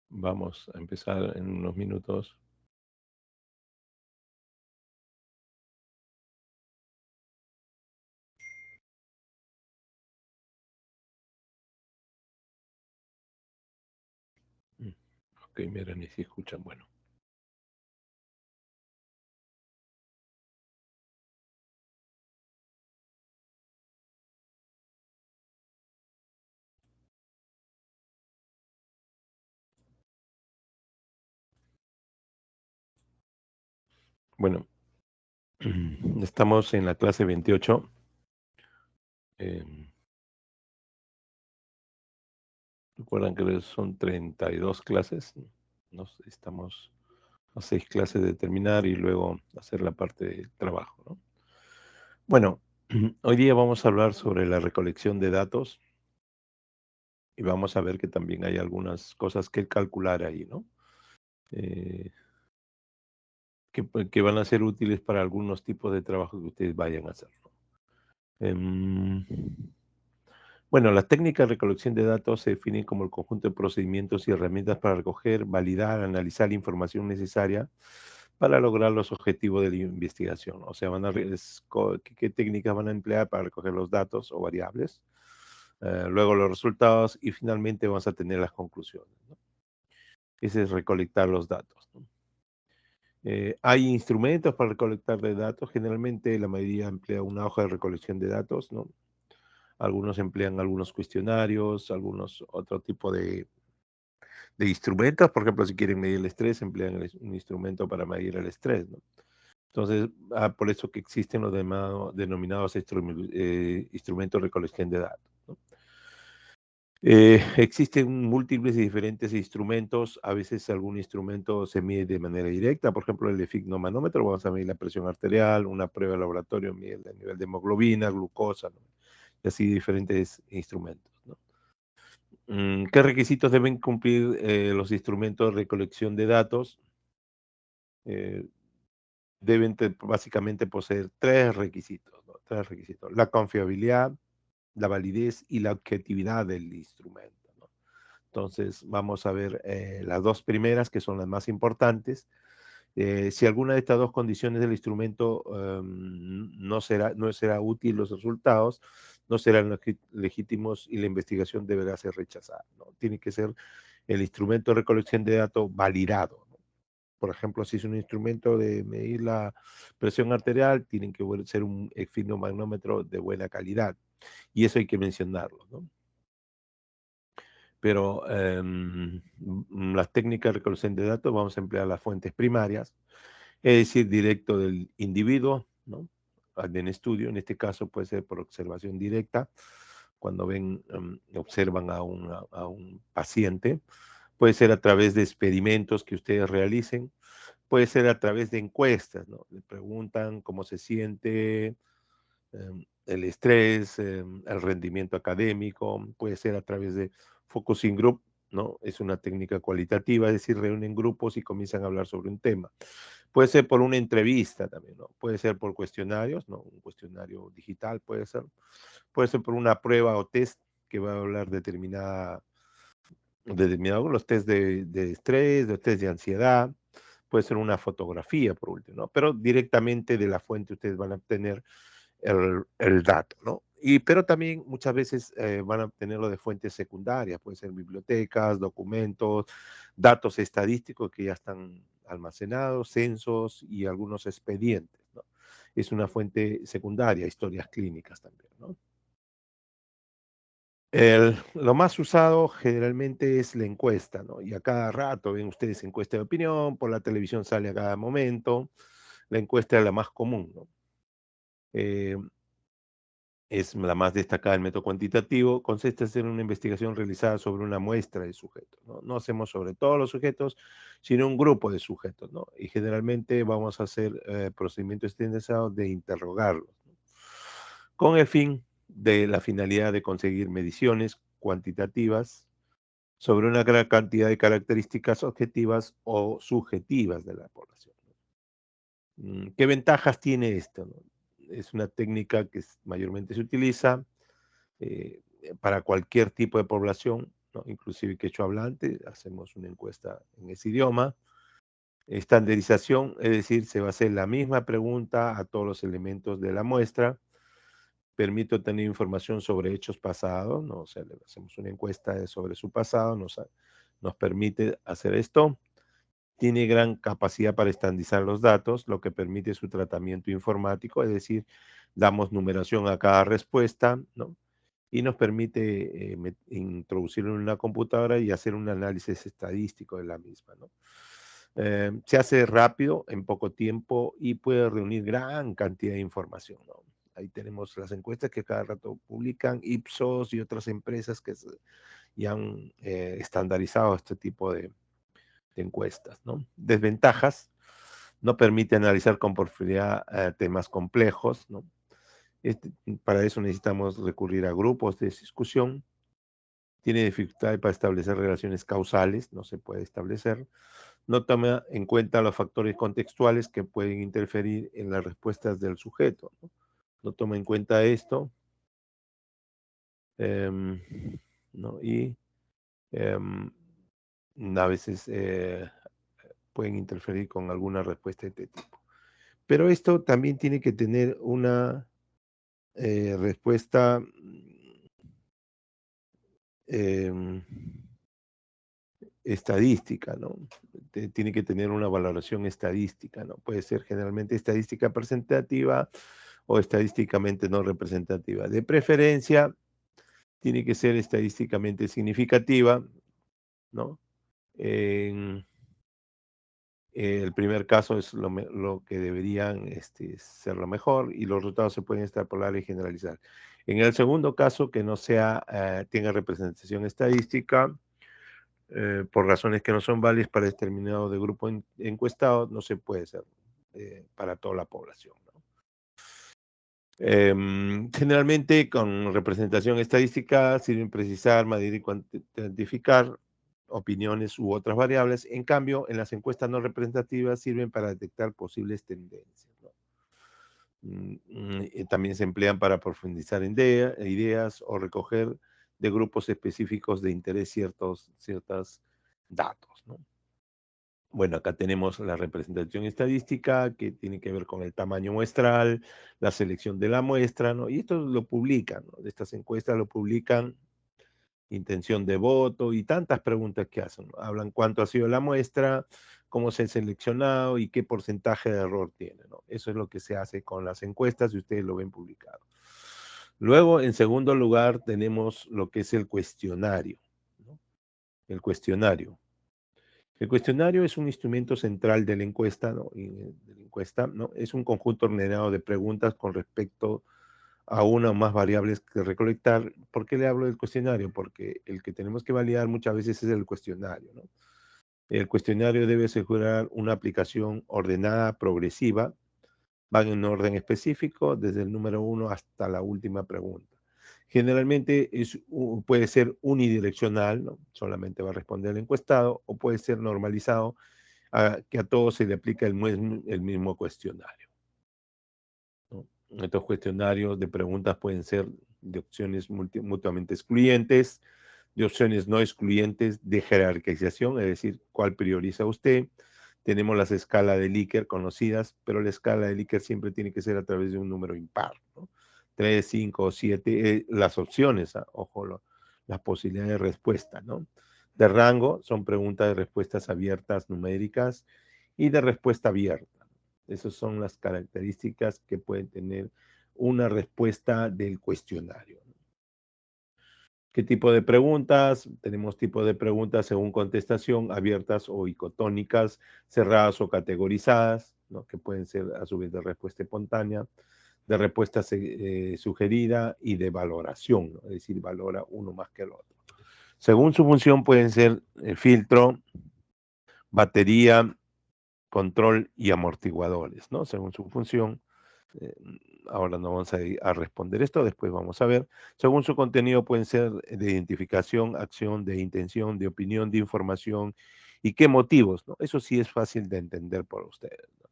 Vamos a empezar en unos minutos. Mm, Ok, miren, y si escuchan, bueno. Bueno, estamos en la clase 28. Recuerdan que son 32 clases. Estamos a 6 clases de terminar y luego hacer la parte de trabajo, ¿no? Bueno, hoy día vamos a hablar sobre la recolección de datos y vamos a ver que también hay algunas cosas que calcular ahí, ¿no? Eh, que van a ser útiles para algunos tipos de trabajo que ustedes vayan a hacer, ¿no? Em, bueno, las técnicas de recolección de datos se definen como el conjunto de procedimientos y herramientas para recoger, validar, analizar la información necesaria para lograr los objetivos de la investigación. O sea, ¿qué técnicas van a emplear para recoger los datos o variables? Luego los resultados y finalmente vamos a tener las conclusiones, ¿no? Ese es recolectar los datos, ¿no? Hay instrumentos para recolectar de datos. Generalmente la mayoría emplea una hoja de recolección de datos, ¿no? Algunos emplean algunos cuestionarios, algunos otro tipo de instrumentos. Por ejemplo, si quieren medir el estrés, emplean un instrumento para medir el estrés, ¿no? Entonces, por eso que existen los denominados instrumentos de recolección de datos, ¿no? Existen múltiples y diferentes instrumentos. A veces algún instrumento se mide de manera directa. Por ejemplo, el efignomanómetro, vamos a medir la presión arterial. Una prueba de laboratorio mide el nivel de hemoglobina, glucosa, ¿no? Y así diferentes instrumentos, ¿no? ¿Qué requisitos deben cumplir los instrumentos de recolección de datos? Eh, Deben básicamente poseer tres requisitos, ¿no? Tres requisitos: la confiabilidad, la validez y la objetividad del instrumento, ¿no? Entonces, vamos a ver las dos primeras, que son las más importantes. Si alguna de estas dos condiciones del instrumento no será útil, los resultados no serán legítimos y la investigación deberá ser rechazada, ¿no? Tiene que ser el instrumento de recolección de datos validado, ¿no? Por ejemplo, si es un instrumento de medir la presión arterial, tienen que ser un esfigmomanómetro de buena calidad. Y eso hay que mencionarlo, ¿no? Pero las técnicas de recolección de datos vamos a emplear las fuentes primarias, es decir, directo del individuo, ¿no? En estudio, en este caso puede ser por observación directa, cuando observan a un paciente, puede ser a través de experimentos que ustedes realicen, puede ser a través de encuestas, ¿no? Le preguntan cómo se siente, el estrés, el rendimiento académico, puede ser a través de focusing group, ¿no? Es una técnica cualitativa, es decir, reúnen grupos y comienzan a hablar sobre un tema. Puede ser por una entrevista también, ¿no? Puede ser por cuestionarios, ¿no? Un cuestionario digital puede ser. Puede ser por una prueba o test que va a hablar determinado, los test de estrés, los test de ansiedad. Puede ser una fotografía, por último, ¿no? Pero directamente de la fuente ustedes van a obtener el dato, ¿no? Pero también muchas veces van a obtenerlo de fuentes secundarias, pueden ser bibliotecas, documentos, datos estadísticos que ya están almacenados, censos y algunos expedientes, ¿no? Es una fuente secundaria, historias clínicas también, ¿no? Lo más usado generalmente es la encuesta, ¿no? Y a cada rato ven ustedes encuesta de opinión, por la televisión sale a cada momento. La encuesta es la más común, ¿no? Eh, es la más destacada del método cuantitativo. Consiste en hacer una investigación realizada sobre una muestra de sujetos, ¿no? No hacemos sobre todos los sujetos, sino un grupo de sujetos, ¿no? Y generalmente vamos a hacer procedimientos estandarizados de interrogarlos, ¿no? Con el fin de la finalidad de conseguir mediciones cuantitativas sobre una gran cantidad de características objetivas o subjetivas de la población. ¿Qué ventajas tiene esto, no? Es una técnica que mayormente se utiliza para cualquier tipo de población, ¿no? Inclusive quechua hablante, hacemos una encuesta en ese idioma. Estandarización, es decir, se va a hacer la misma pregunta a todos los elementos de la muestra. Permite obtener información sobre hechos pasados, ¿no? O sea, le hacemos una encuesta sobre su pasado, nos permite hacer esto. Tiene gran capacidad para estandarizar los datos, lo que permite su tratamiento informático, es decir, damos numeración a cada respuesta, ¿no? Y nos permite introducirlo en una computadora y hacer un análisis estadístico de la misma, ¿no? Se hace rápido, en poco tiempo y puede reunir gran cantidad de información, ¿no? Ahí tenemos las encuestas que cada rato publican Ipsos y otras empresas que ya han estandarizado este tipo de encuestas, ¿no? Desventajas: no permite analizar con profundidad temas complejos, ¿no? Para eso necesitamos recurrir a grupos de discusión. Tiene dificultad para establecer relaciones causales, no se puede establecer. No toma en cuenta los factores contextuales que pueden interferir en las respuestas del sujeto, ¿no? No toma en cuenta esto, em, ¿no? Y em, a veces pueden interferir con alguna respuesta de este tipo. Pero esto también tiene que tener una respuesta em, estadística, ¿no? Tiene que tener una valoración estadística, ¿no? Puede ser generalmente estadística representativa o estadísticamente no representativa. De preferencia, tiene que ser estadísticamente significativa, ¿no? En el primer caso es lo que deberían ser lo mejor y los resultados se pueden extrapolar y generalizar. En el segundo caso, que no sea, tenga representación estadística, por razones que no son válidas para determinado de grupo encuestado, no se puede hacer para toda la población, ¿no? Generalmente con representación estadística sirven precisar, medir y cuantificar opiniones u otras variables. En cambio, en las encuestas no representativas sirven para detectar posibles tendencias, ¿no? También se emplean para profundizar en ideas o recoger de grupos específicos de interés ciertos datos, ¿no? Bueno, acá tenemos la representación estadística que tiene que ver con el tamaño muestral, la selección de la muestra, ¿no? Y esto lo publican, ¿no? De estas encuestas lo publican, intención de voto y tantas preguntas que hacen, ¿no? Hablan cuánto ha sido la muestra, cómo se ha seleccionado y qué porcentaje de error tiene, ¿no? Eso es lo que se hace con las encuestas y ustedes lo ven publicado. Luego, en segundo lugar, tenemos lo que es el cuestionario, ¿no? El cuestionario. El cuestionario es un instrumento central de la encuesta, ¿no? ¿no? Es un conjunto ordenado de preguntas con respecto a una o más variables que recolectar. ¿Por qué le hablo del cuestionario? Porque el que tenemos que validar muchas veces es el cuestionario, ¿no? El cuestionario debe asegurar una aplicación ordenada, progresiva, van en orden específico, desde el número uno hasta la última pregunta. Generalmente puede ser unidireccional, ¿no? Solamente va a responder el encuestado, o puede ser normalizado, que a todos se le aplica el mismo cuestionario, ¿no? Estos cuestionarios de preguntas pueden ser de opciones mutuamente excluyentes, de opciones no excluyentes, de jerarquización, es decir, cuál prioriza usted. Tenemos las escalas de Likert conocidas, pero la escala de Likert siempre tiene que ser a través de un número impar, ¿no? 3, 5 o 7, las opciones, ojo, las posibilidades de respuesta, ¿no? De rango son preguntas de respuestas abiertas numéricas y de respuesta abierta. Esas son las características que pueden tener una respuesta del cuestionario. ¿Qué tipo de preguntas? Tenemos tipo de preguntas según contestación, abiertas o icotónicas, cerradas o categorizadas, ¿no? Que pueden ser a su vez de respuesta espontánea, de respuesta sugerida y de valoración, ¿no? Es decir, valora uno más que el otro. Según su función pueden ser filtro, batería, control y amortiguadores, ¿no? Según su función. Eh, Ahora no vamos a responder esto, después vamos a ver. Según su contenido pueden ser de identificación, acción, de intención, de opinión, de información y qué motivos, ¿no? Eso sí es fácil de entender por ustedes, ¿no?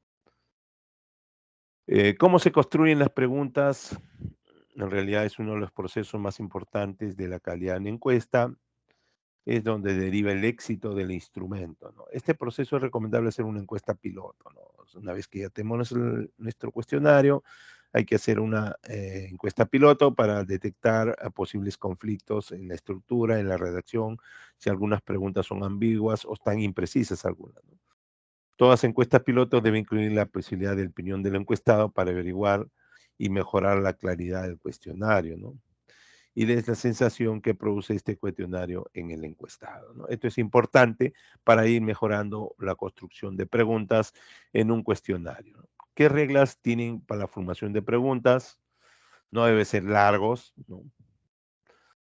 ¿Cómo se construyen las preguntas? En realidad es uno de los procesos más importantes de la calidad en encuesta. es donde deriva el éxito del instrumento, ¿no? Este proceso es recomendable hacer una encuesta piloto, ¿no? Una vez que ya tenemos nuestro cuestionario, hay que hacer una encuesta piloto para detectar posibles conflictos en la estructura, en la redacción, si algunas preguntas son ambiguas o están imprecisas algunas, ¿no? Todas encuestas piloto deben incluir la posibilidad de opinión del encuestado para averiguar y mejorar la claridad del cuestionario, ¿no? Y de la sensación que produce este cuestionario en el encuestado, ¿no? Esto es importante para ir mejorando la construcción de preguntas en un cuestionario, ¿no? ¿Qué reglas tienen para la formación de preguntas? No debe ser largos, ¿no?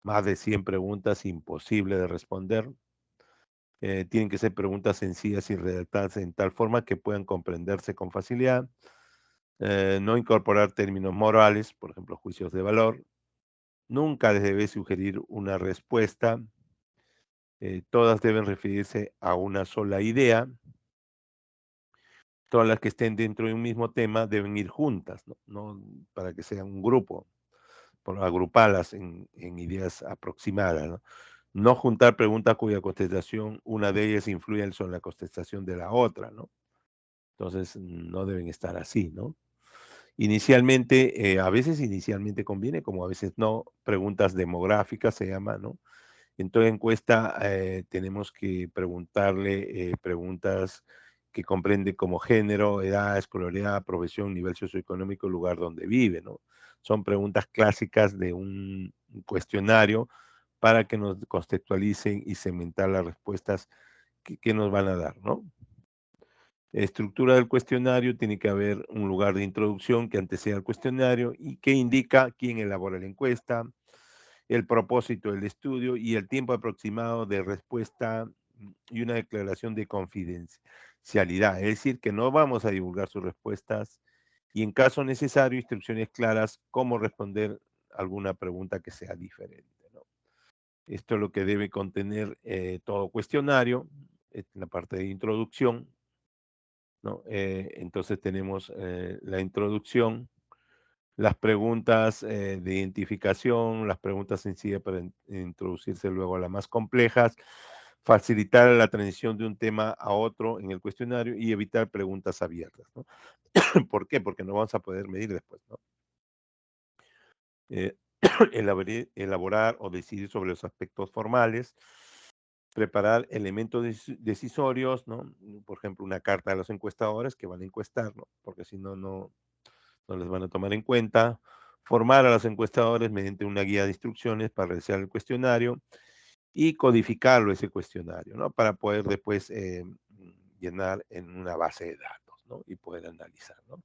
Más de 100 preguntas, imposible de responder. Tienen que ser preguntas sencillas y redactadas en tal forma que puedan comprenderse con facilidad. No incorporar términos morales, por ejemplo, juicios de valor. Nunca les debe sugerir una respuesta. Todas deben referirse a una sola idea. Todas las que estén dentro de un mismo tema deben ir juntas, ¿no? No para que sean un grupo, por agruparlas en ideas aproximadas, ¿no? No juntar preguntas cuya contestación, una de ellas influye sobre la contestación de la otra, ¿no? Entonces, no deben estar así, ¿no? Inicialmente, a veces inicialmente conviene, como a veces no, preguntas demográficas se llama, ¿no? En toda encuesta tenemos que preguntarle preguntas que comprende como género, edad, escolaridad, profesión, nivel socioeconómico, lugar donde vive, ¿no? Son preguntas clásicas de un cuestionario para que nos contextualicen y segmentar las respuestas que nos van a dar, ¿no? Estructura del cuestionario, tiene que haber un lugar de introducción que anteceda al cuestionario y que indica quién elabora la encuesta, el propósito del estudio y el tiempo aproximado de respuesta y una declaración de confidencialidad. Es decir, que no vamos a divulgar sus respuestas y en caso necesario, instrucciones claras cómo responder alguna pregunta que sea diferente, ¿no? Esto es lo que debe contener todo cuestionario, en la parte de introducción, ¿no? Entonces tenemos la introducción, las preguntas de identificación, las preguntas sencillas para introducirse luego a las más complejas, facilitar la transición de un tema a otro en el cuestionario y evitar preguntas abiertas, ¿no? ¿Por qué? Porque no vamos a poder medir después, ¿no? Eh, elaborar o decidir sobre los aspectos formales, preparar elementos decisorios, ¿no? Por ejemplo, una carta a los encuestadores que van a encuestar, ¿no? Porque si no, no les van a tomar en cuenta. Formar a los encuestadores mediante una guía de instrucciones para realizar el cuestionario y codificarlo ese cuestionario, ¿no? Para poder después llenar en una base de datos, ¿no? Y poder analizar, ¿no?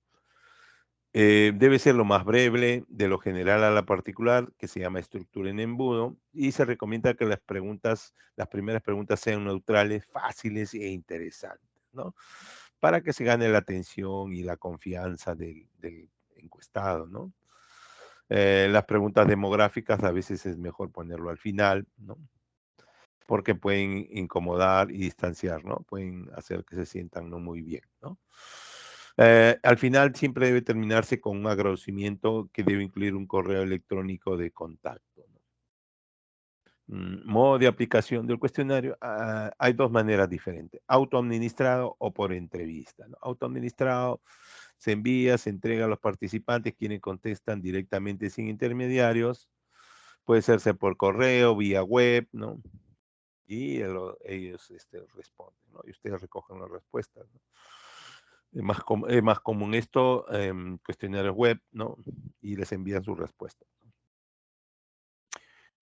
Debe ser lo más breve, de lo general a la particular, que se llama estructura en embudo, y se recomienda que las primeras preguntas sean neutrales, fáciles e interesantes, ¿no? Para que se gane la atención y la confianza del encuestado, ¿no? Las preguntas demográficas a veces es mejor ponerlo al final, ¿no? Porque pueden incomodar y distanciar, ¿no? Pueden hacer que se sientan no muy bien, ¿no? Al final siempre debe terminarse con un agradecimiento que debe incluir un correo electrónico de contacto, ¿no? Modo de aplicación del cuestionario, hay dos maneras diferentes, autoadministrado o por entrevista, ¿no? Autoadministrado se envía, se entrega a los participantes, quienes contestan directamente sin intermediarios, puede hacerse por correo, vía web, ¿no? Y ellos responden, ¿no? Y ustedes recogen las respuestas, ¿no? Es más común esto, cuestionarios web, ¿no? Y les envían su respuesta.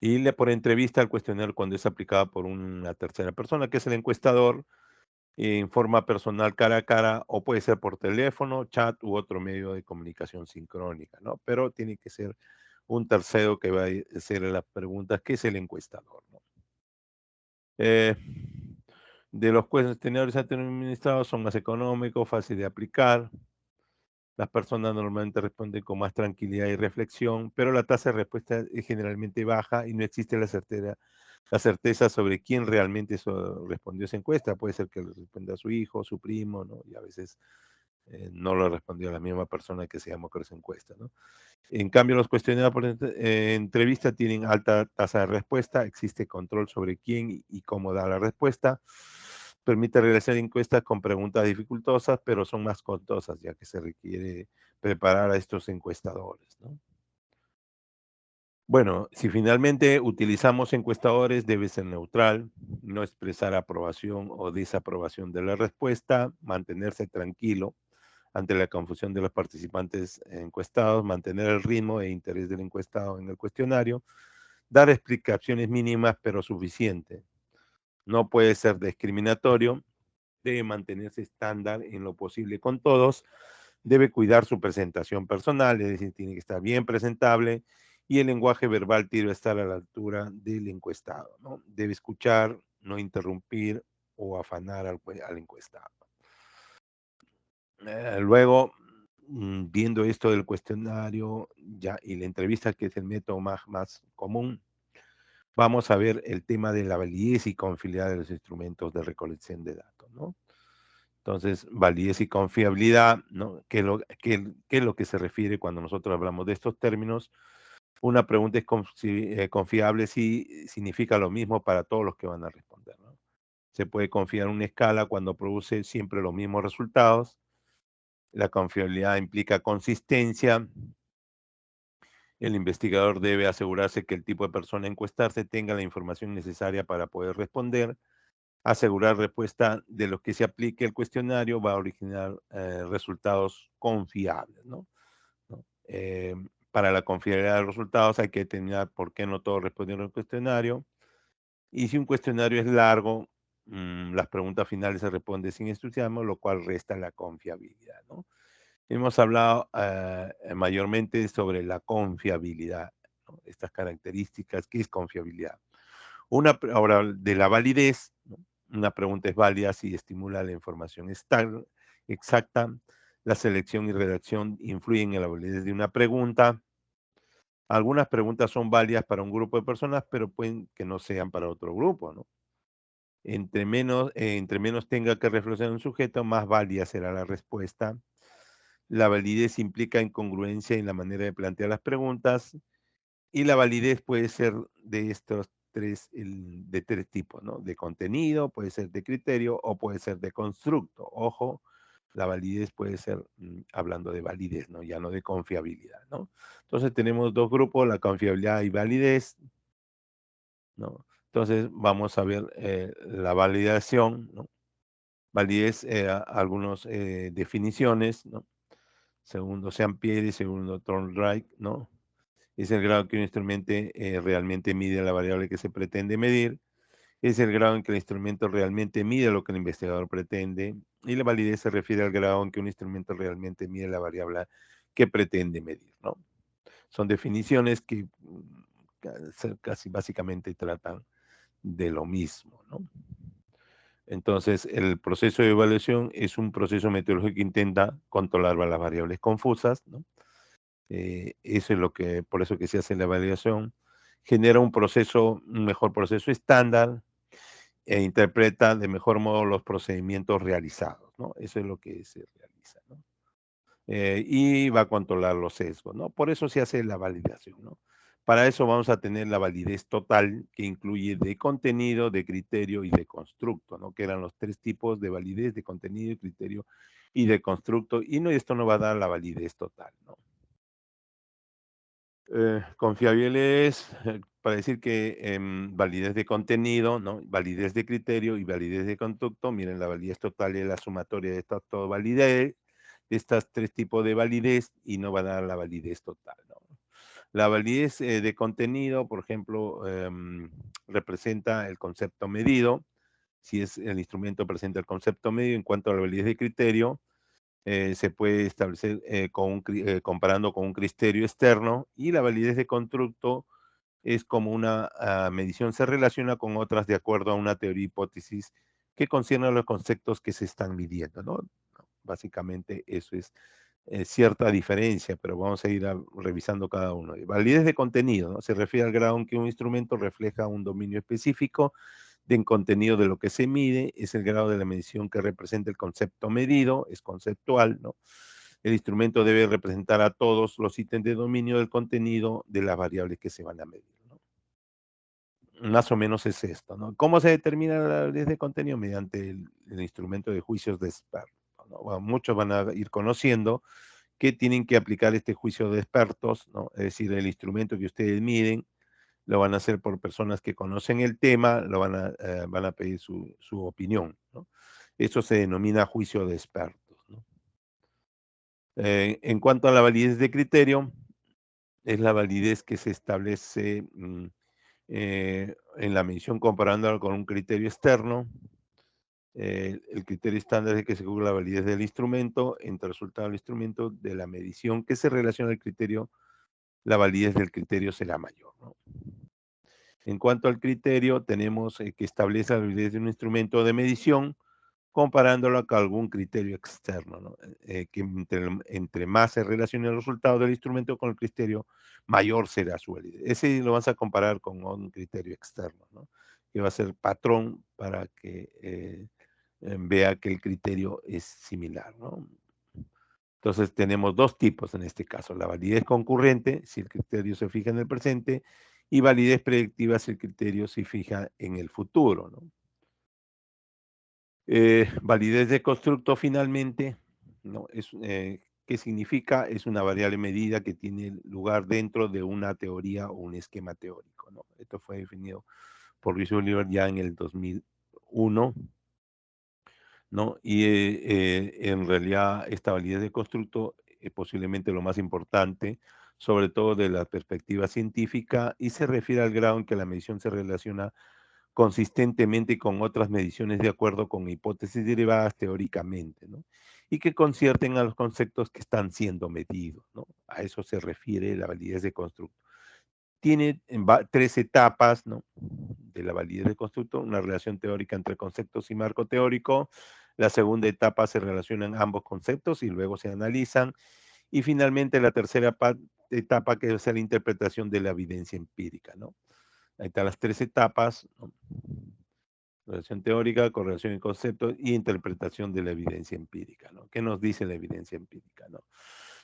Y por entrevista al cuestionario cuando es aplicado por una tercera persona, que es el encuestador, en forma personal cara a cara, o puede ser por teléfono, chat u otro medio de comunicación sincrónica, ¿no? Pero tiene que ser un tercero que va a hacer las preguntas, que es el encuestador, ¿no? Eh, de los cuestionarios administrados son más económicos, fácil de aplicar. Las personas normalmente responden con más tranquilidad y reflexión, pero la tasa de respuesta es generalmente baja y no existe la certeza sobre quién realmente respondió esa encuesta. Puede ser que le responda a su hijo, su primo, ¿no? Y a veces no lo respondió la misma persona que se llamó con esa encuesta, ¿no? En cambio, los cuestionarios por entrevista tienen alta tasa de respuesta, existe control sobre quién y cómo da la respuesta, permite realizar encuestas con preguntas dificultosas, pero son más costosas, ya que se requiere preparar a estos encuestadores, ¿no? Bueno, si finalmente utilizamos encuestadores, debe ser neutral, no expresar aprobación o desaprobación de la respuesta, mantenerse tranquilo ante la confusión de los participantes encuestados, mantener el ritmo e interés del encuestado en el cuestionario, dar explicaciones mínimas pero suficientes. No puede ser discriminatorio, debe mantenerse estándar en lo posible con todos, debe cuidar su presentación personal, es decir, tiene que estar bien presentable y el lenguaje verbal tiene que estar a la altura del encuestado, ¿no? Debe escuchar, no interrumpir o afanar al encuestado. Luego, viendo esto del cuestionario ya y la entrevista, que es el método más común, vamos a ver el tema de la validez y confiabilidad de los instrumentos de recolección de datos, ¿no? Entonces, validez y confiabilidad, ¿no? ¿Qué es lo que se refiere cuando nosotros hablamos de estos términos? Una pregunta es confiable si significa lo mismo para todos los que van a responder, ¿no? Se puede confiar en una escala cuando produce siempre los mismos resultados. La confiabilidad implica consistencia. El investigador debe asegurarse que el tipo de persona a encuestarse tenga la información necesaria para poder responder. Asegurar respuesta de los que se aplique el cuestionario va a originar resultados confiables, ¿no? ¿No? Para la confiabilidad de los resultados hay que determinar por qué no todos respondieron al cuestionario. Y si un cuestionario es largo, las preguntas finales se responden sin entusiasmo, lo cual resta la confiabilidad, ¿no? Hemos hablado mayormente sobre la confiabilidad, ¿no? Estas características. ¿Qué es confiabilidad? Ahora, de la validez, ¿no? Una pregunta es válida si estimula la información exacta. La selección y redacción influyen en la validez de una pregunta. Algunas preguntas son válidas para un grupo de personas, pero pueden que no sean para otro grupo, ¿no? Entre menos tenga que reflexionar un sujeto, más válida será la respuesta. La validez implica incongruencia en la manera de plantear las preguntas y la validez puede ser de estos de tres tipos, ¿no? De contenido, puede ser de criterio o puede ser de constructo. Ojo, la validez puede ser, hablando de validez, ¿no? Ya no de confiabilidad, ¿no? Entonces tenemos dos grupos, la confiabilidad y validez, ¿no? Entonces vamos a ver la validación, ¿no? Validez, algunas definiciones, ¿no? Segundo Sampieri, segundo Thorndike, ¿no? Es el grado que un instrumento realmente mide la variable que se pretende medir. Es el grado en que el instrumento realmente mide lo que el investigador pretende. Y la validez se refiere al grado en que un instrumento realmente mide la variable que pretende medir, ¿no? Son definiciones que casi básicamente tratan de lo mismo, ¿no? Entonces, el proceso de evaluación es un proceso metodológico que intenta controlar las variables confusas, ¿no? Eso es por eso que se hace la evaluación. Genera un mejor proceso estándar e interpreta de mejor modo los procedimientos realizados, ¿no? Eso es lo que se realiza, ¿no? Y va a controlar los sesgos, ¿no? Por eso se hace la validación, ¿no? Para eso vamos a tener la validez total, que incluye de contenido, de criterio y de constructo, ¿no? Que eran los tres tipos de validez: de contenido, criterio y de constructo. Y no, esto no va a dar la validez total, ¿no? Confiable es para decir que validez de contenido, ¿no? Validez de criterio y validez de conducto. Miren, la validez total es la sumatoria de estas dos validez, de estas tres tipos de validez, y no va a dar la validez total, ¿no? La validez de contenido, por ejemplo, representa el concepto medido. Si es el instrumento presenta el concepto medido. En cuanto a la validez de criterio, se puede establecer comparando con un criterio externo, y la validez de constructo es como una medición, se relaciona con otras de acuerdo a una teoría hipótesis que concierne a los conceptos que se están midiendo, ¿no? Básicamente eso es cierta diferencia, pero vamos a ir revisando cada uno. Validez de contenido, ¿no? Se refiere al grado en que un instrumento refleja un dominio específico del contenido de lo que se mide, es el grado de la medición que representa el concepto medido, es conceptual, ¿no? El instrumento debe representar a todos los ítems de dominio del contenido de las variables que se van a medir, ¿no? Más o menos es esto, ¿no? ¿Cómo se determina la validez de contenido? Mediante el instrumento de juicios de expertos, ¿no? Bueno, muchos van a ir conociendo que tienen que aplicar este juicio de expertos, ¿no? Es decir, el instrumento que ustedes miden lo van a hacer por personas que conocen el tema, van a pedir su opinión, ¿no? Eso se denomina juicio de expertos, ¿no? En cuanto a la validez de criterio, es la validez que se establece en la medición comparándolo con un criterio externo. El criterio estándar es que se cubre la validez del instrumento entre el resultado del instrumento de la medición que se relaciona al criterio, la validez del criterio será mayor, ¿no? En cuanto al criterio, tenemos que establece la validez de un instrumento de medición comparándolo con algún criterio externo, ¿no? Que entre más se relacione el resultado del instrumento con el criterio, mayor será su validez. Ese lo vas a comparar con un criterio externo, ¿no? Que va a ser patrón para que vea que el criterio es similar, ¿no? Entonces tenemos dos tipos en este caso, la validez concurrente, si el criterio se fija en el presente, y validez predictiva si el criterio se fija en el futuro, ¿no? Validez de constructo finalmente, ¿no? ¿Qué significa? Es una variable medida que tiene lugar dentro de una teoría o un esquema teórico, ¿no? Esto fue definido por Luis Oliver ya en el 2001, ¿no? Y en realidad esta validez de constructo es posiblemente lo más importante, sobre todo de la perspectiva científica, y se refiere al grado en que la medición se relaciona consistentemente con otras mediciones de acuerdo con hipótesis derivadas teóricamente, ¿no? Y que concierten a los conceptos que están siendo medidos, ¿no? A eso se refiere la validez de constructo. Tiene tres etapas, ¿no? De la validez de constructo, una relación teórica entre conceptos y marco teórico. La segunda etapa se relacionan ambos conceptos y luego se analizan. Y finalmente la tercera etapa que es la interpretación de la evidencia empírica, ¿no? Ahí están las tres etapas, ¿no? Relación teórica, correlación de conceptos y interpretación de la evidencia empírica, ¿no? ¿Qué nos dice la evidencia empírica, no?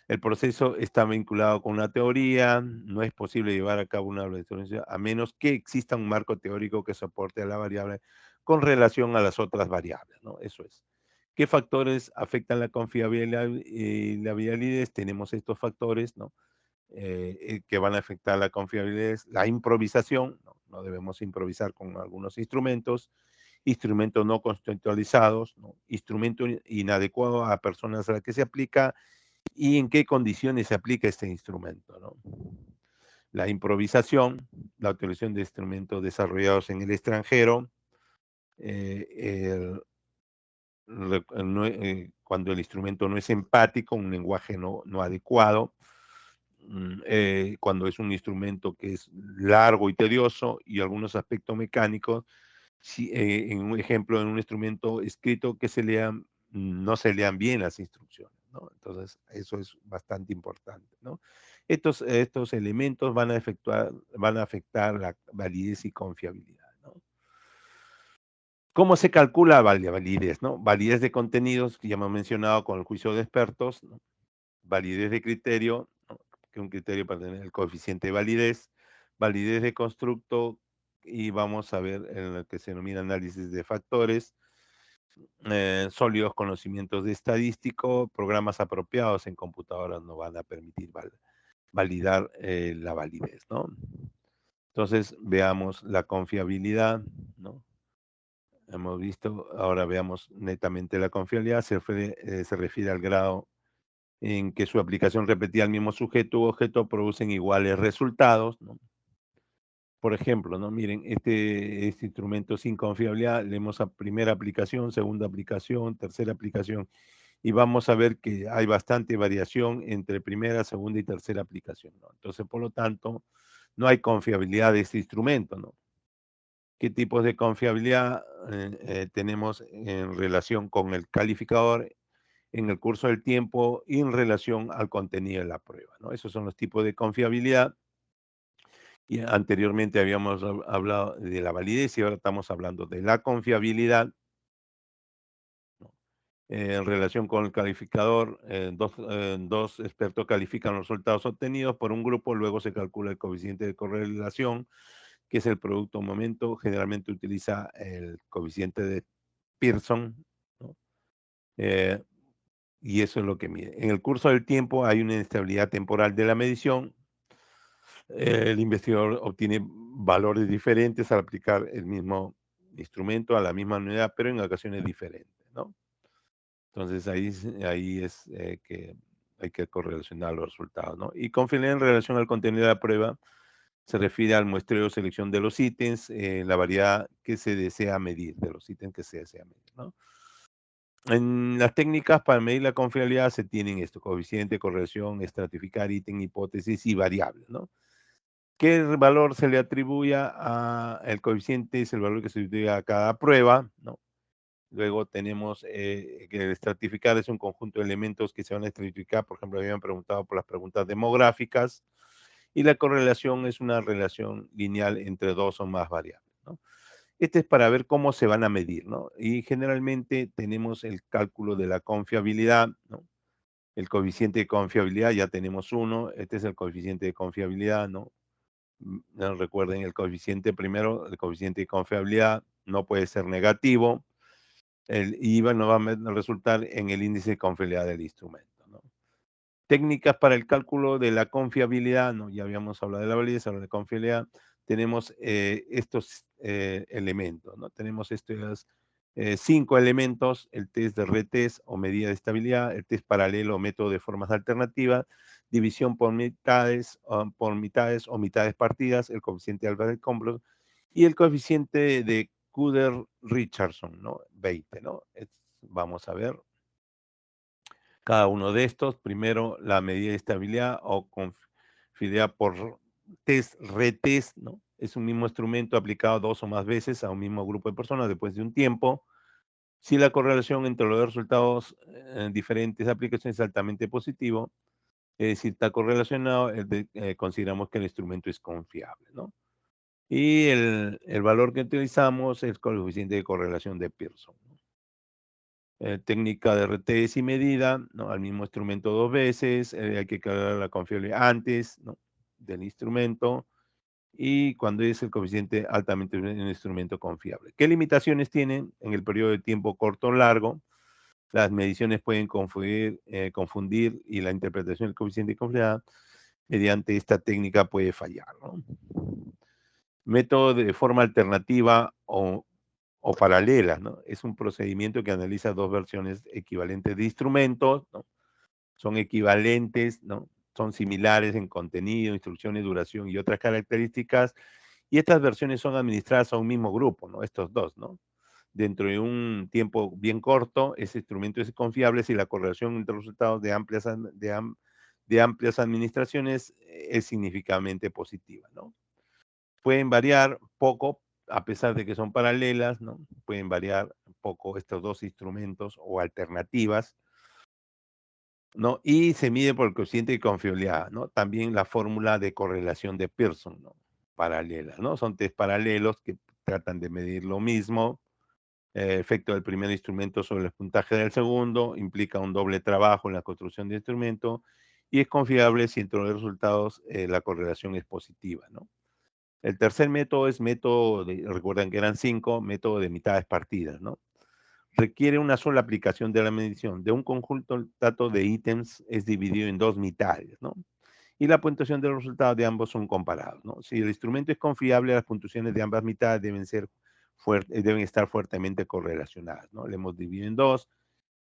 El proceso está vinculado con una teoría, no es posible llevar a cabo una evaluación a menos que exista un marco teórico que soporte a la variable con relación a las otras variables, ¿no? Eso es. ¿Qué factores afectan la confiabilidad y la validez? Tenemos estos factores, ¿no? Que van a afectar la confiabilidad, la improvisación, ¿no? No debemos improvisar con algunos instrumentos no contextualizados, ¿no? Instrumento inadecuado a personas a las que se aplica y en qué condiciones se aplica este instrumento, ¿no? La improvisación, la utilización de instrumentos desarrollados en el extranjero, el, cuando el instrumento no es empático, un lenguaje no adecuado, cuando es un instrumento que es largo y tedioso y algunos aspectos mecánicos, si, en un ejemplo, en un instrumento escrito que no se lean bien las instrucciones, ¿no? Entonces, eso es bastante importante, ¿no? Estos elementos van a afectar la validez y confiabilidad, ¿no? ¿Cómo se calcula validez, no? Validez de contenidos, que ya hemos mencionado con el juicio de expertos, ¿no? Validez de criterio, ¿no? Que un criterio para tener el coeficiente de validez de constructo, y vamos a ver en lo que se denomina análisis de factores, sólidos conocimientos de estadístico, programas apropiados en computadoras no van a permitir validar la validez, ¿no? Entonces, veamos la confiabilidad, ¿no? Hemos visto, ahora veamos netamente la confiabilidad, se refiere al grado en que su aplicación repetida al mismo sujeto u objeto producen iguales resultados, ¿no? Por ejemplo, ¿no? Miren, este instrumento sin confiabilidad, leemos a primera aplicación, segunda aplicación, tercera aplicación, y vamos a ver que hay bastante variación entre primera, segunda y tercera aplicación, ¿no? Entonces, por lo tanto, no hay confiabilidad de este instrumento, ¿no? ¿Qué tipos de confiabilidad tenemos en relación con el calificador en el curso del tiempo y en relación al contenido de la prueba, ¿no? Esos son los tipos de confiabilidad Y anteriormente habíamos hablado de la validez y ahora estamos hablando de la confiabilidad, ¿no? En relación con el calificador, dos expertos califican los resultados obtenidos por un grupo, luego se calcula el coeficiente de correlación, que es el producto momento, generalmente utiliza el coeficiente de Pearson, ¿no? Eh, y eso es lo que mide. En el curso del tiempo hay una inestabilidad temporal de la medición. El investigador obtiene valores diferentes al aplicar el mismo instrumento a la misma unidad, pero en ocasiones diferentes, ¿no? Entonces ahí es que hay que correlacionar los resultados, ¿no? Y confiabilidad en relación al contenido de la prueba se refiere al muestreo o selección de los ítems, la variedad que se desea medir, de los ítems que se desea medir, ¿no? En las técnicas para medir la confiabilidad se tienen esto: coeficiente, correlación, estratificar, ítem, hipótesis y variables, ¿no? ¿Qué valor se le atribuye a el coeficiente? Es el valor que se le atribuye a cada prueba, ¿no? Luego tenemos que el estratificar es un conjunto de elementos que se van a estratificar. Por ejemplo, habían preguntado por las preguntas demográficas. Y la correlación es una relación lineal entre dos o más variables, ¿no? Este es para ver cómo se van a medir, ¿no? Y generalmente tenemos el cálculo de la confiabilidad, ¿no? El coeficiente de confiabilidad, ya tenemos uno. Este es el coeficiente de confiabilidad, ¿no? No, recuerden el coeficiente primero, el coeficiente de confiabilidad no puede ser negativo. El IVA no va a resultar en el índice de confiabilidad del instrumento, ¿no? Técnicas para el cálculo de la confiabilidad, ¿no? Ya habíamos hablado de la validez, ahora de confiabilidad. Tenemos estos elementos, ¿no? Tenemos estos 5 elementos: el test de retest o medida de estabilidad, el test paralelo o método de formas alternativas, división por mitades o mitades partidas, el coeficiente alfa de Compton y el coeficiente de Kuder-Richardson, ¿no? 20, ¿no? Vamos a ver cada uno de estos. Primero, la medida de estabilidad o confiabilidad por test, retest, ¿no? Es un mismo instrumento aplicado 2 o más veces a un mismo grupo de personas después de un tiempo. Si la correlación entre los dos resultados en diferentes aplicaciones es altamente positivo, es decir, está correlacionado, consideramos que el instrumento es confiable, ¿no? Y el valor que utilizamos es el coeficiente de correlación de Pearson, ¿no? Técnica de RTS y medida, ¿no? Al mismo instrumento 2 veces, hay que calcular la confiabilidad antes, ¿no? Del instrumento, y cuando es el coeficiente altamente un instrumento confiable. ¿Qué limitaciones tienen en el periodo de tiempo corto o largo? Las mediciones pueden confundir y la interpretación del coeficiente de confiabilidad mediante esta técnica puede fallar, ¿no? Método de forma alternativa o paralela, ¿no? Es un procedimiento que analiza dos versiones equivalentes de instrumentos, ¿no? Son equivalentes, ¿no? Son similares en contenido, instrucciones, duración y otras características, y estas versiones son administradas a un mismo grupo, ¿no? Estos dos, ¿no? Dentro de un tiempo bien corto, ese instrumento es confiable si la correlación entre los resultados de amplias administraciones es significativamente positiva, ¿no? Pueden variar poco, a pesar de que son paralelas, ¿no? Pueden variar poco estos dos instrumentos o alternativas, ¿no? Y se mide por el coeficiente de confiabilidad, ¿no? También la fórmula de correlación de Pearson, ¿no? Paralela, ¿no? Son test paralelos que tratan de medir lo mismo. Efecto del primer instrumento sobre el puntaje del segundo, implica un doble trabajo en la construcción del instrumento y es confiable si entre los resultados la correlación es positiva, ¿no? El tercer método es recuerden que eran 5, método de mitades partidas, ¿no? Requiere una sola aplicación de la medición. De un conjunto, el dato de ítems es dividido en dos mitades, ¿no? Y la puntuación de los resultados de ambos son comparados, ¿no? Si el instrumento es confiable, las puntuaciones de ambas mitades deben estar fuertemente correlacionadas, ¿no? Le hemos dividido en dos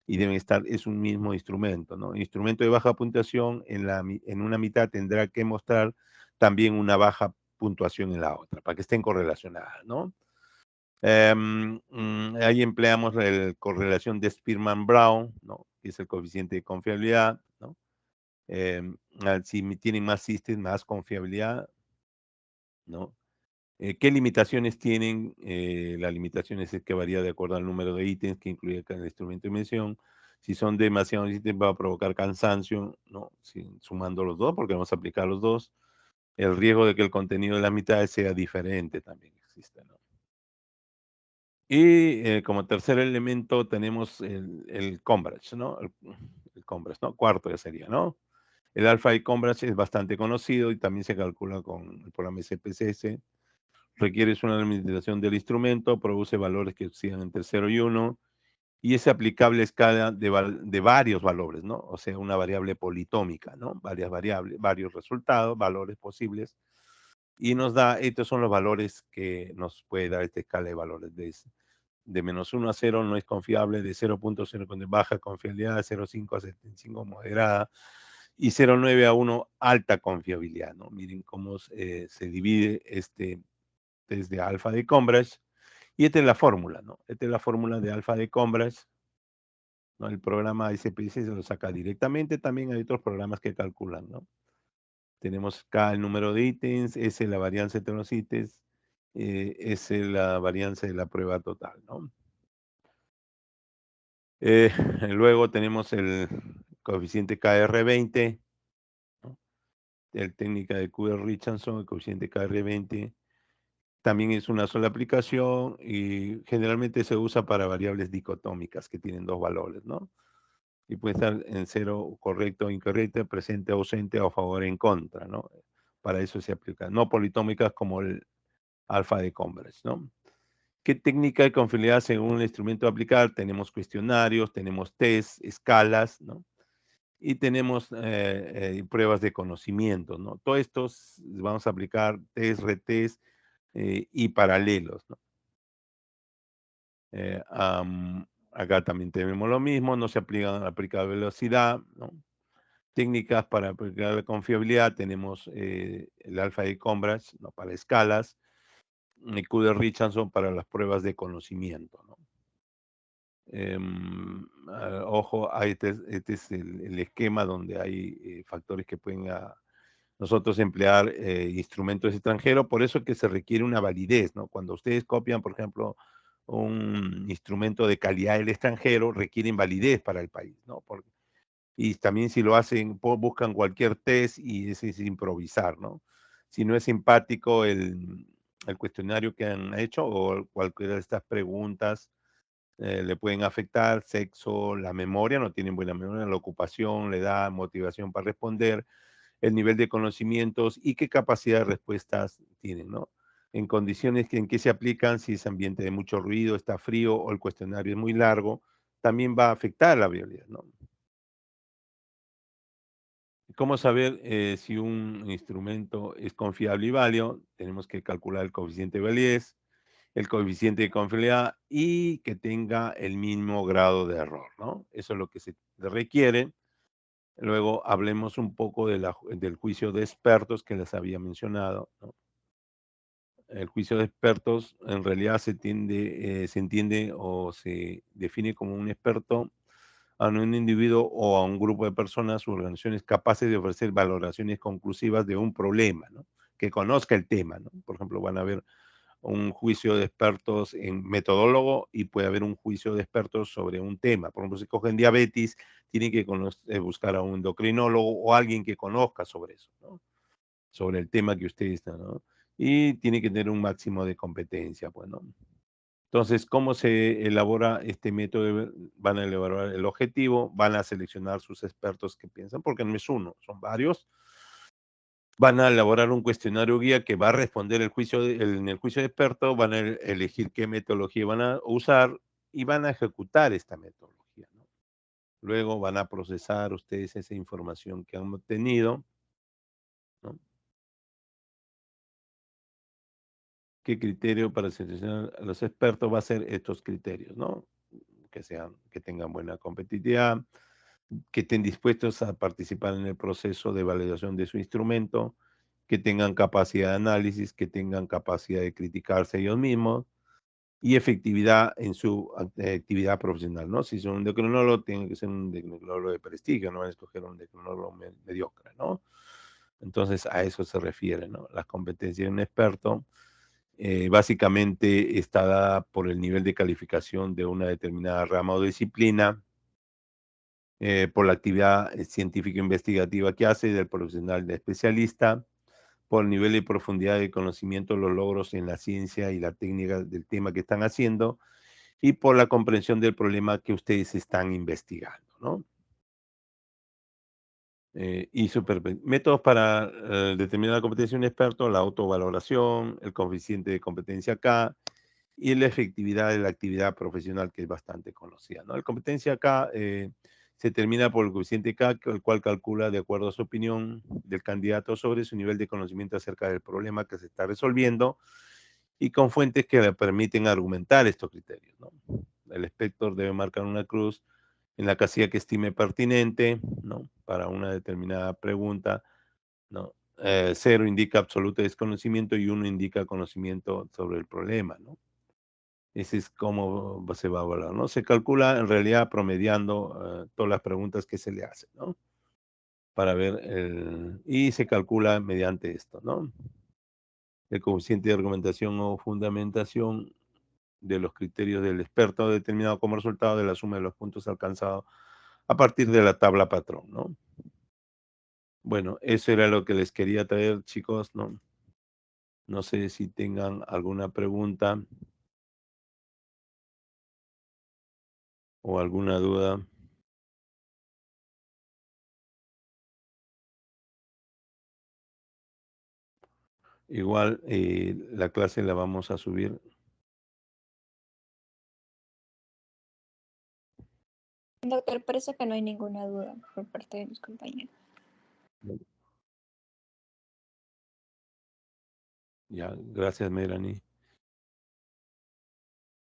y es un mismo instrumento, ¿no? Instrumento de baja puntuación en una mitad tendrá que mostrar también una baja puntuación en la otra, para que estén correlacionadas, ¿no? Ahí empleamos la correlación de Spearman-Brown, ¿no? Que es el coeficiente de confiabilidad, ¿no? Si tienen más systems, más confiabilidad, ¿no? ¿Qué limitaciones tienen? La limitación es que varía de acuerdo al número de ítems que incluye cada instrumento de medición. Si son demasiados ítems va a provocar cansancio, ¿no? Sumando los dos, porque vamos a aplicar los dos. El riesgo de que el contenido de las mitades sea diferente también existe, ¿no? Y como tercer elemento tenemos el Combridge, ¿no? El Combridge, ¿no? Cuarto ya sería, ¿no? El alfa de Combridge es bastante conocido y también se calcula con el programa SPSS. Requiere una limitación del instrumento, produce valores que oscilan entre 0 y 1 y es aplicable a escala de varios valores, ¿no? O sea, una variable politómica, ¿no? Varias variables, varios resultados, valores posibles. Y nos da, estos son los valores que nos puede dar esta escala de valores. De -1 a 0 no es confiable, de 0.0 con baja confiabilidad, 0.5 a 75 moderada y 0.9 a 1 alta confiabilidad, ¿no? Miren cómo se divide este test de alfa de Combridge. Y esta es la fórmula, ¿no? Esta es la fórmula de alfa de Combridge, ¿no? El programa SPSS se lo saca directamente, también hay otros programas que calculan, ¿no? Tenemos K el número de ítems, S la varianza entre los ítems, S la varianza de la prueba total, ¿no? Luego tenemos el coeficiente KR20, ¿no? El técnica de Coué-Richardson, el coeficiente KR20. También es una sola aplicación y generalmente se usa para variables dicotómicas que tienen dos valores, ¿no? Y puede estar en cero, correcto o incorrecto, presente, ausente, o a favor, en contra, ¿no? Para eso se aplica. No politómicas como el alfa de Combridge, ¿no? ¿Qué técnica de confiabilidad según el instrumento a aplicar? Tenemos cuestionarios, tenemos test, escalas, ¿no? Y tenemos pruebas de conocimiento, ¿no? Todos estos vamos a aplicar test, retest y paralelos, ¿no? Acá también tenemos lo mismo, no se aplica velocidad, ¿no? Técnicas para aplicar la confiabilidad, tenemos el alfa de Combridge, ¿no? Para escalas, y Q de Richardson para las pruebas de conocimiento, ¿no? Ojo, este es el esquema donde hay factores que pueden nosotros emplear instrumentos extranjeros, por eso es que se requiere una validez, ¿no? Cuando ustedes copian, por ejemplo, un instrumento de calidad del extranjero, requieren validez para el país, ¿no? Y también si lo hacen, buscan cualquier test y ese es improvisar, ¿no? Si no es simpático el cuestionario que han hecho o cualquiera de estas preguntas, le pueden afectar sexo, la memoria, no tienen buena memoria, la ocupación, la edad, motivación para responder, el nivel de conocimientos y qué capacidad de respuestas tienen, ¿no? En condiciones en que se aplican, si es ambiente de mucho ruido, está frío o el cuestionario es muy largo, también va a afectar la viabilidad, ¿no? ¿Cómo saber si un instrumento es confiable y válido? Tenemos que calcular el coeficiente de validez, el coeficiente de confiabilidad y que tenga el mínimo grado de error, ¿no? Eso es lo que se requiere. Luego hablemos un poco del juicio de expertos que les había mencionado, ¿no? El juicio de expertos en realidad se entiende o se define como un experto a un individuo o a un grupo de personas u organizaciones capaces de ofrecer valoraciones conclusivas de un problema, ¿no? Que conozca el tema, ¿no? Por ejemplo, van a haber un juicio de expertos en metodólogo y puede haber un juicio de expertos sobre un tema. Por ejemplo, si cogen diabetes, tienen que buscar a un endocrinólogo o alguien que conozca sobre eso, ¿no? Sobre el tema que usted está, ¿no? Y tiene que tener un máximo de competencia, pues, ¿no? Entonces, ¿cómo se elabora este método? Van a elaborar el objetivo, van a seleccionar sus expertos que piensan, porque no es uno, son varios. Van a elaborar un cuestionario guía que va a responder en el juicio de experto, van a elegir qué metodología van a usar y van a ejecutar esta metodología, ¿no? Luego van a procesar ustedes esa información que han obtenido, ¿no? ¿Qué criterio para seleccionar a los expertos va a ser estos criterios, ¿no? Que tengan buena competitividad, que estén dispuestos a participar en el proceso de validación de su instrumento, que tengan capacidad de análisis, que tengan capacidad de criticarse ellos mismos y efectividad en su actividad profesional, ¿no? Si son un endocrinólogo, tienen que ser un endocrinólogo de prestigio, no van a escoger un endocrinólogo mediocre, ¿no? Entonces a eso se refiere, ¿no? Las competencias de un experto básicamente está dada por el nivel de calificación de una determinada rama o disciplina, por la actividad científica investigativa que hace del profesional de especialista, por el nivel de profundidad de conocimiento, los logros en la ciencia y la técnica del tema que están haciendo y por la comprensión del problema que ustedes están investigando, ¿no? Métodos para determinar la competencia de un experto, la autovaloración, el coeficiente de competencia K y la efectividad de la actividad profesional, que es bastante conocida, ¿no? La competencia K se determina por el coeficiente K, el cual calcula de acuerdo a su opinión del candidato sobre su nivel de conocimiento acerca del problema que se está resolviendo y con fuentes que le permiten argumentar estos criterios, ¿no? El inspector debe marcar una cruz en la casilla que estime pertinente, ¿no? Para una determinada pregunta, ¿no? 0 indica absoluto desconocimiento y 1 indica conocimiento sobre el problema, ¿no? Ese es cómo se va a evaluar, ¿no? Se calcula en realidad promediando todas las preguntas que se le hacen, ¿no? Para ver y se calcula mediante esto, ¿no? El coeficiente de argumentación o fundamentación de los criterios del experto determinado como resultado de la suma de los puntos alcanzados a partir de la tabla patrón, ¿no? Bueno, eso era lo que les quería traer, chicos, ¿no? No sé si tengan alguna pregunta o alguna duda. Igual la clase la vamos a subir. Doctor, parece que no hay ninguna duda por parte de mis compañeros. Ya, gracias, Melanie.